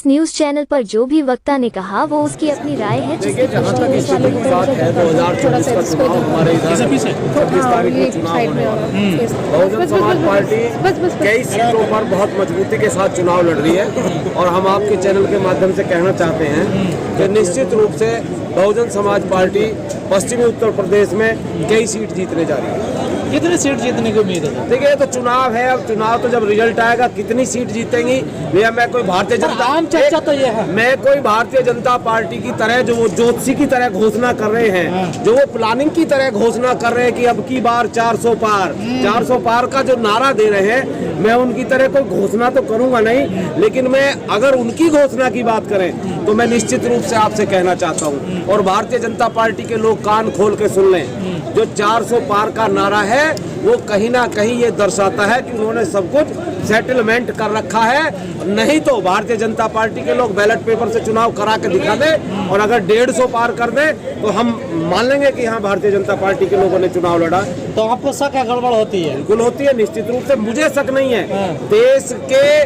News channel पर जो भी वक्ता ने कहा वो उसकी अपनी राय है। देखिए, जहाँ तक स्थिति की बात है 2024 का चुनाव हमारे इधर 26 तारीख को चुनाव होने वाला है। बहुजन समाज पार्टी कई सीटों पर बहुत मजबूती के साथ चुनाव लड़ रही है और हम आपके चैनल के माध्यम से कहना चाहते हैं कि निश्चित रूप से बहुजन समाज पार्टी पश्चिमी उत्तर प्रदेश में कई सीट जीतने जा रही है। कितनी सीट जीतने की उम्मीद है? देखिए, ये तो चुनाव है, अब चुनाव तो जब रिजल्ट आएगा कितनी सीट जीतेंगी भैया। मैं कोई भारतीय जनता आम चर्चा तो ये है, मैं कोई भारतीय जनता पार्टी की तरह जो वो ज्योतिषी की तरह घोषणा कर रहे हैं, जो वो प्लानिंग की तरह घोषणा कर रहे हैं कि अब की बार 400 पार 400 पार का जो नारा दे रहे हैं, मैं उनकी तरह कोई घोषणा तो करूंगा नहीं, लेकिन मैं अगर उनकी घोषणा की बात करें तो मैं निश्चित रूप से आपसे कहना चाहता हूं और भारतीय जनता पार्टी के लोग कान खोल के सुन लें, जो 400 पार का नारा है वो कहीं ना कहीं ये दर्शाता है कि उन्होंने सब कुछ सेटलमेंट कर रखा है। नहीं तो भारतीय जनता पार्टी के लोग बैलेट पेपर से चुनाव करा के दिखा दे और अगर 150 पार कर दे तो हम मान लेंगे कि हाँ, भारतीय जनता पार्टी के लोगों ने चुनाव लड़ा। तो आपको शक है गड़बड़ होती है? बिल्कुल होती है, निश्चित रूप से मुझे शक नहीं है, देश के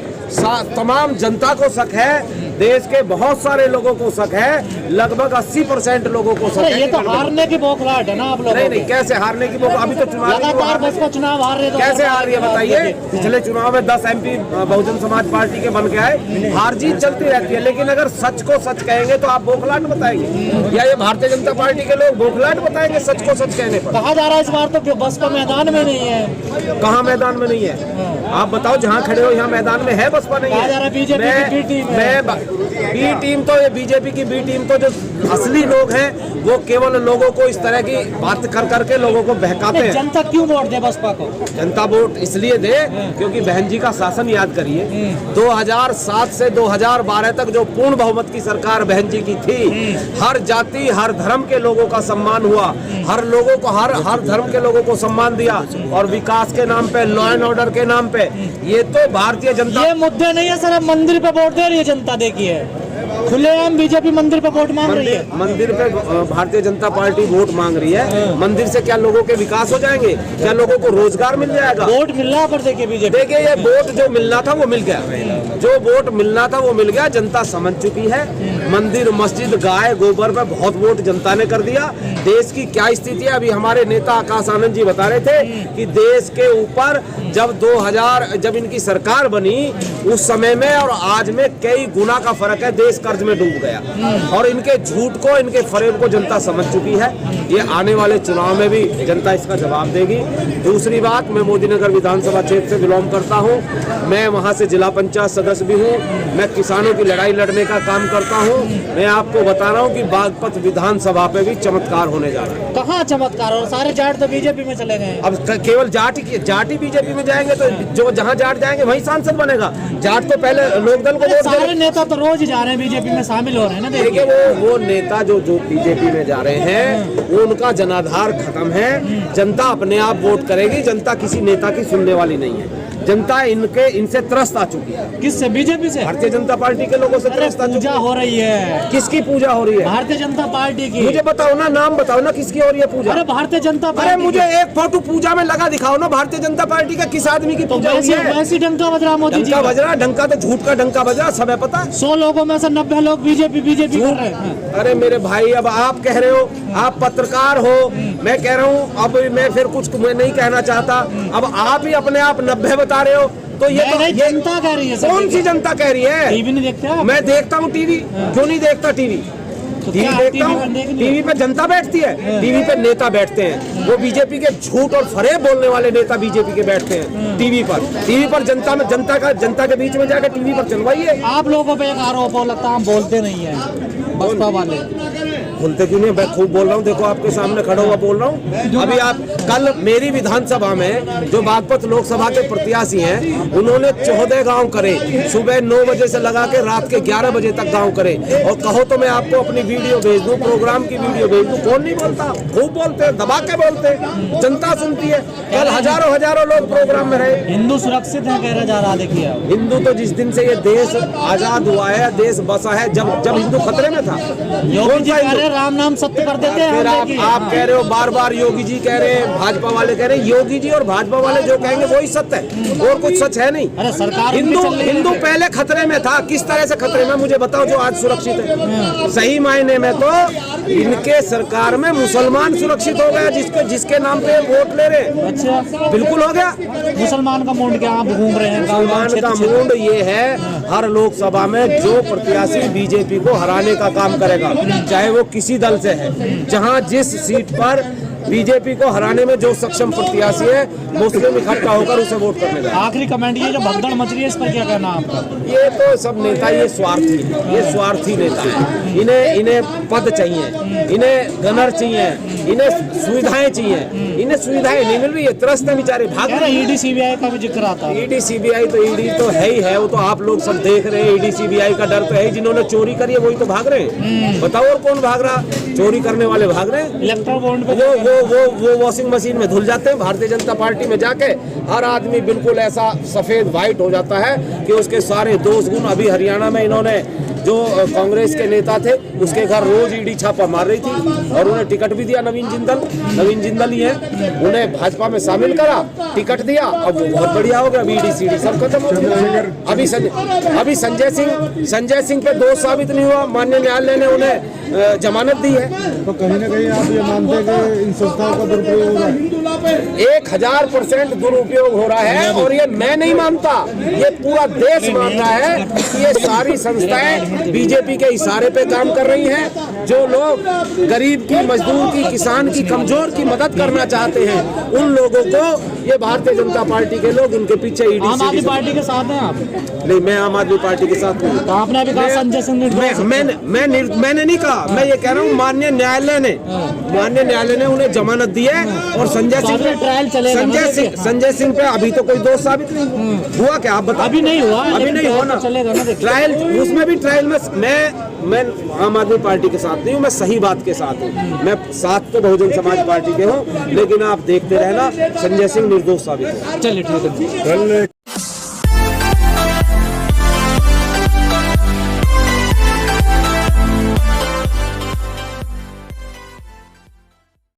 तमाम जनता को शक है, देश के बहुत सारे लोगों को शक है, लगभग 80% लोगों को शक है। ये तो हारने की बौखलाहट है ना आप लोगों? नहीं, कैसे हारने की बौखलाहट? अभी तो चुनाव लगातार बसपा चुनाव हार रहे, कैसे हार रही है बताइए? पिछले चुनाव में 10 MP बहुजन समाज पार्टी के बन के आए। हार जीत चलती रहती है, लेकिन अगर सच को सच कहेंगे तो आप बौखलाहट बताएंगे या ये भारतीय जनता पार्टी के लोग बौखलाहट बताएंगे सच को सच कहने पर? कहा जा रहा है इस बार तो बसपा मैदान में नहीं है। कहाँ मैदान में नहीं है? आप बताओ, जहाँ खड़े हो यहाँ मैदान में है बसपा नहीं है? बीजेपी की बी टीम बी टीम तो ये बीजेपी की बी टीम तो जो असली लोग हैं वो केवल लोगों को इस तरह की बात कर करके लोगों को बहकाते हैं। जनता क्यों वोट दे बसपा को? जनता वोट इसलिए दे क्योंकि बहन जी का शासन याद करिए, 2007 से 2012 तक जो पूर्ण बहुमत की सरकार बहन जी की थी, हर जाति हर धर्म के लोगों का सम्मान हुआ, हर लोगों को हर धर्म के लोगों को सम्मान दिया और विकास के नाम पे, लॉ एंड ऑर्डर के नाम पे, ये तो भारतीय जनता। ये मुद्दे नहीं है सर, अब मंदिर पे वोट दे रही है जनता, देखिए खुलेआम बीजेपी मंदिर पे वोट मांग रही है। मंदिर पे भारतीय जनता पार्टी वोट मांग रही है, मंदिर से क्या लोगों के विकास हो जाएंगे? क्या लोगों को रोजगार मिल जाएगा? वोट मिल रहा पर देखिए बीजेपी, देखिए ये वोट जो मिलना था वो मिल गया, जो वोट मिलना था वो मिल गया। जनता समझ चुकी है, मंदिर मस्जिद गाय गोबर पे बहुत वोट जनता ने कर दिया। देश की क्या स्थिति है, अभी हमारे नेता आकाश आनंद जी बता रहे थे कि देश के ऊपर जब इनकी सरकार बनी उस समय में और आज में कई गुना का फर्क है, देश कर्ज में डूब गया और इनके झूठ को, इनके फरेब को जनता समझ चुकी है। ये आने वाले चुनाव में भी जनता इसका जवाब देगी। दूसरी बात, मैं मोदीनगर विधानसभा क्षेत्र से बिलोंग करता हूँ, मैं वहाँ से जिला पंचायत सदस्य भी हूँ, मैं किसानों की लड़ाई लड़ने का काम करता हूँ। मैं आपको बता रहा हूँ कि बागपत विधानसभा पे भी चमत्कार होने जा रहा है। कहाँ चमत्कार? और सारे जाट तो बीजेपी में चले गए। अब केवल जाट ही बीजेपी में जाएंगे तो जो जहाँ जाट जाएंगे वही सांसद बनेगा। जाट तो पहले लोकदल को वोट, सारे नेता तो रोज जा रहे हैं बीजेपी में शामिल हो रहे हैं ना। देखिए वो नेता जो बीजेपी में जा रहे हैं वो उनका जनाधार खत्म है। जनता अपने आप वोट करेगी, जनता किसी नेता की सुनने वाली नहीं है। जनता इनसे त्रस्त आ चुकी है। किससे? बीजेपी से? भारतीय जनता पार्टी के लोगों से त्रस्त आ चुकी है। पूजा हो रही है। किसकी पूजा हो रही है? भारतीय जनता पार्टी की। मुझे बताओ ना, नाम बताओ ना, किसकी हो रही है पूजा? अरे भारतीय जनता पार्टी। अरे मुझे एक फोटो पूजा में लगा दिखाओ ना, भारतीय जनता पार्टी का किस आदमी की पूजा हुई है? वैसी डंका बज रहा मोदी जी का। बज रहा डंका तो झूठ का डंका बज रहा, सब है पता। 100 लोगों में से 90 लोग बीजेपी कर रहे हैं। अरे मेरे भाई, अब आप कह रहे हो, आप पत्रकार हो, मैं कह रहा हूँ, अब मैं फिर कुछ मैं नहीं कहना चाहता। अब आप ही अपने आप 90 बता रहे हो तो ये जनता कह रही है। कौन सी जनता कह रही है? टीवी नहीं देखते आप? मैं देखता हूँ टीवी। क्यों नहीं देखता टीवी? टीवी देखता हूँ, टीवी पे जनता बैठती है, टीवी पे नेता बैठते हैं। वो बीजेपी के झूठ और फरेब बोलने वाले नेता बीजेपी के बैठते हैं टीवी पर जनता के बीच में जाकर टीवी पर चलवाइए। आप लोगों पे एक आरोप हो, लगता है हम बोलते नहीं है बसपा वाले। बोलते क्यों नहीं? मैं खूब बोल रहा हूँ, देखो आपके सामने खड़ा हुआ बोल रहा हूँ। अभी आप कल मेरी विधानसभा में जो बागपत लोकसभा के प्रत्याशी हैं उन्होंने 14 गांव करे, सुबह 9 बजे से लगा के रात के 11 बजे तक गांव करे। और कहो तो मैं आपको अपनी वीडियो भेज दूं, प्रोग्राम की वीडियो भेज दूं, कौन नहीं बोलता? खूब बोलते हैं, दबा के बोलते हैं, जनता सुनती है। कल हजारों लोग प्रोग्राम में रहे। हिंदू सुरक्षित है कह रहा जा रहा, देखिए हिंदू तो जिस दिन से ये देश आजाद हुआ है, देश बसा है, जब हिंदू खतरे में था। योगी जी कह रहे हैं राम नाम सत्य कर देते हैं। फिर हम देखिए। आप कह रहे हो बार बार योगी जी कह रहे हैं, भाजपा वाले कह रहे हैं, योगी जी और भाजपा वाले जो कहेंगे वही सत्य है और कुछ सच है नहीं। अरे सरकार हिंदू पहले खतरे में था, किस तरह से खतरे में मुझे बताओ जो आज सुरक्षित है। सही मायने में तो इनके सरकार में मुसलमान सुरक्षित हो गया, जिसके नाम पे वोट ले रहे। अच्छा, बिल्कुल हो गया। मुसलमान का मूड क्या आप घूम रहे हैं? मुसलमान का मूड ये है, हर लोकसभा में जो प्रत्याशी बीजेपी को हराने का काम करेगा, चाहे वो किसी दल से है, जहां जिस सीट पर बीजेपी को हराने में जो सक्षम प्रत्याशी है, मुस्लिम इकट्ठा होकर उसे वोट करने का। आखिरी कमेंट, ये जो भगदड़ मच रही है इस पर क्या कहना आपका? ये तो सब नेता ये स्वार्थी नेता है। इन्हें पद चाहिए, इन्हें गनर चाहिए, इन्हें सुविधाएं चाहिए, इन्हें सुविधाएं नहीं मिल रही है, त्रस्त है बेचारे, भाग रहे हैं। ईडी सीबीआई का भी जिक्र आता है। ईडी सीबीआई तो ईडी तो है ही है, वो तो आप लोग सब देख रहे हैं। ईडी सीबीआई का डर तो है ही, जिन्होंने चोरी करी है वही तो भाग रहे हैं। बताओ और कौन भाग रहा? चोरी करने वाले भाग रहे हैं। इलेक्ट्रल बॉन्ड पे वो वॉशिंग मशीन में धुल जाते हैं। भारतीय जनता पार्टी में जाके हर आदमी बिल्कुल ऐसा सफेद व्हाइट हो जाता है कि उसके सारे दोष गुण। अभी हरियाणा में इन्होंने जो कांग्रेस के नेता थे उसके घर रोज ईडी छापा मार रही थी और उन्हें टिकट भी दिया। नवीन जिंदल ही है, उन्हें भाजपा में शामिल करा, टिकट दिया, अब वो बहुत बढ़िया हो गया। अभी ईडी सीडी सब खत्म हो गया। अभी संजय सिंह पे दोष साबित नहीं हुआ, माननीय न्यायालय ने उन्हें जमानत दी है। तो कहीं ना कहीं आप ये मानते हैं कि इन संस्थाओं का दुरुपयोग हो रहा है? 1000% दुरुपयोग हो रहा है और ये मैं नहीं मानता, ये पूरा देश मान रहा है कि ये सारी संस्थाएं बीजेपी के इशारे पे काम कर रही हैं। जो लोग गरीब की, मजदूर की, किसान की, कमजोर की मदद करना चाहते हैं, उन लोगों को ये भारतीय जनता पार्टी के लोग इनके पीछे ईडी आम आदमी पार्टी के साथ हैं आप? नहीं, मैं आम आदमी पार्टी के साथ हूँ। तो आपने अभी कहा संजय सिंह मैंने नहीं कहा, मैं ये कह रहा हूँ माननीय न्यायालय ने उन्हें जमानत दी है और संजय सिंह पे अभी तो कोई दोष साबित नहीं हुआ। क्या आप बताओ? अभी नहीं हुआ ना चलेगा ना। ट्रायल, उसमें भी ट्रायल में मैं आम आदमी पार्टी के साथ नहीं हूँ, मैं सही बात के साथ हूँ। मैं साथ तो बहुजन समाज पार्टी के हूँ, लेकिन आप देखते रहना संजय सिंह निर्दोष साबित है। चलिए ठीक है।